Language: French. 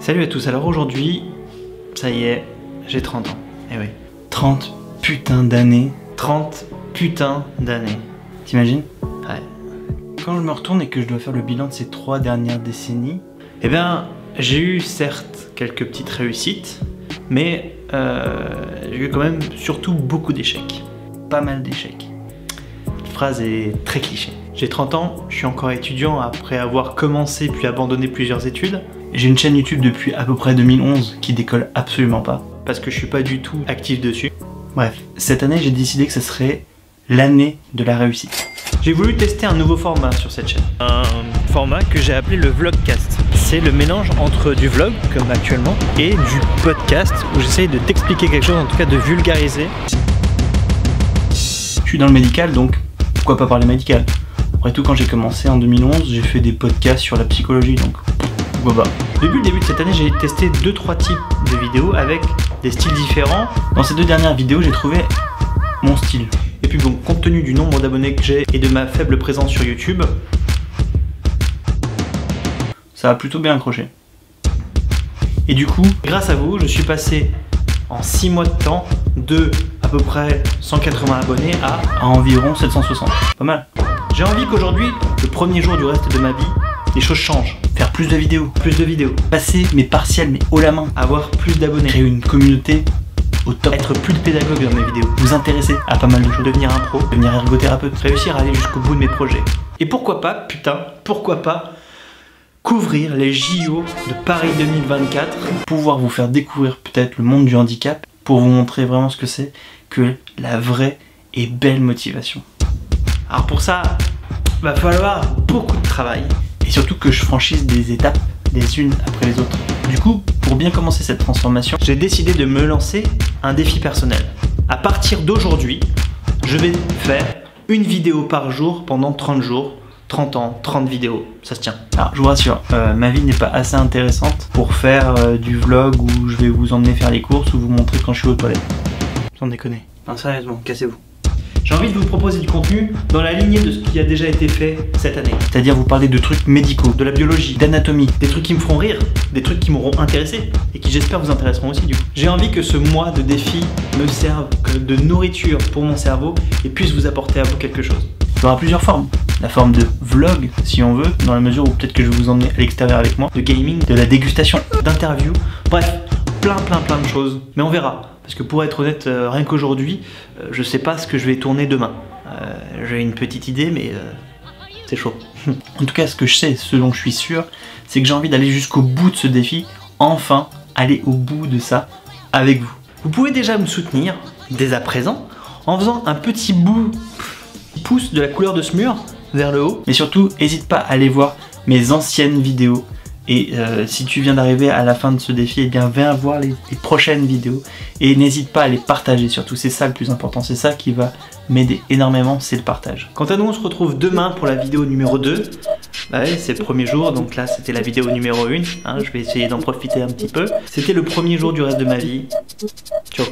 Salut à tous, alors aujourd'hui, ça y est, j'ai 30 ans. Eh oui. 30 putains d'années. 30 putains d'années. T'imagines? Ouais. Quand je me retourne et que je dois faire le bilan de ces 3 dernières décennies, eh bien, j'ai eu certes quelques petites réussites, mais j'ai eu quand même surtout beaucoup d'échecs. Pas mal d'échecs. Cette phrase est très cliché. J'ai 30 ans, je suis encore étudiant après avoir commencé puis abandonné plusieurs études. J'ai une chaîne YouTube depuis à peu près 2011 qui décolle absolument pas, parce que je suis pas du tout actif dessus. Bref, cette année j'ai décidé que ce serait l'année de la réussite. J'ai voulu tester un nouveau format sur cette chaîne. Un format que j'ai appelé le vlogcast. C'est le mélange entre du vlog, comme actuellement, et du podcast, où j'essaye de t'expliquer quelque chose, en tout cas de vulgariser. Je suis dans le médical, donc pourquoi pas parler médical? Après tout, quand j'ai commencé en 2011, j'ai fait des podcasts sur la psychologie, donc pourquoi pas. Depuis le début de cette année, j'ai testé 2-3 types de vidéos avec des styles différents. Dans ces 2 dernières vidéos, j'ai trouvé mon style. Et puis bon, compte tenu du nombre d'abonnés que j'ai et de ma faible présence sur YouTube, ça a plutôt bien accroché. Et du coup, grâce à vous, je suis passé en 6 mois de temps de à peu près 180 abonnés à environ 760. Pas mal. J'ai envie qu'aujourd'hui, le premier jour du reste de ma vie, les choses changent. Faire plus de vidéos. Passer mes partiels, mais haut la main. Avoir plus d'abonnés. Créer une communauté au top. Être plus de pédagogue dans mes vidéos. Vous intéresser à pas mal de choses. Devenir un pro. Devenir ergothérapeute. Réussir à aller jusqu'au bout de mes projets. Et pourquoi pas, putain, pourquoi pas couvrir les JO de Paris 2024. Pouvoir vous faire découvrir peut-être le monde du handicap. Pour vous montrer vraiment ce que c'est que la vraie et belle motivation. Alors pour ça, va falloir beaucoup de travail. Et surtout que je franchisse des étapes les unes après les autres. Du coup, pour bien commencer cette transformation, j'ai décidé de me lancer un défi personnel. À partir d'aujourd'hui, je vais faire une vidéo par jour pendant 30 jours. 30 ans, 30 vidéos, ça se tient. Alors je vous rassure, ma vie n'est pas assez intéressante pour faire du vlog où je vais vous emmener faire les courses ou vous montrer quand je suis aux toilettes. Sans déconner. Non, sérieusement, cassez-vous. J'ai envie de vous proposer du contenu dans la lignée de ce qui a déjà été fait cette année. C'est-à-dire vous parler de trucs médicaux, de la biologie, d'anatomie, des trucs qui me feront rire, des trucs qui m'auront intéressé et qui j'espère vous intéresseront aussi du coup. J'ai envie que ce mois de défi me serve de nourriture pour mon cerveau et puisse vous apporter à vous quelque chose. Il y aura plusieurs formes. La forme de vlog, si on veut, dans la mesure où peut-être que je vais vous emmener à l'extérieur avec moi, de gaming, de la dégustation, d'interviews, bref, plein de choses. Mais on verra. Parce que pour être honnête, rien qu'aujourd'hui, je sais pas ce que je vais tourner demain. J'ai une petite idée, mais c'est chaud. En tout cas, ce que je sais, ce dont je suis sûr, c'est que j'ai envie d'aller jusqu'au bout de ce défi, enfin aller au bout de ça avec vous. Vous pouvez déjà me soutenir, dès à présent, en faisant un petit pouce de la couleur de ce mur vers le haut. Mais surtout, n'hésite pas à aller voir mes anciennes vidéos. Et si tu viens d'arriver à la fin de ce défi, eh bien viens voir les prochaines vidéos et n'hésite pas à les partager surtout, c'est ça le plus important, c'est ça qui va m'aider énormément, c'est le partage. Quant à nous, on se retrouve demain pour la vidéo numéro 2. Bah ouais, c'est le premier jour, donc là c'était la vidéo numéro 1, hein, je vais essayer d'en profiter un petit peu. C'était le premier jour du reste de ma vie. Ciao.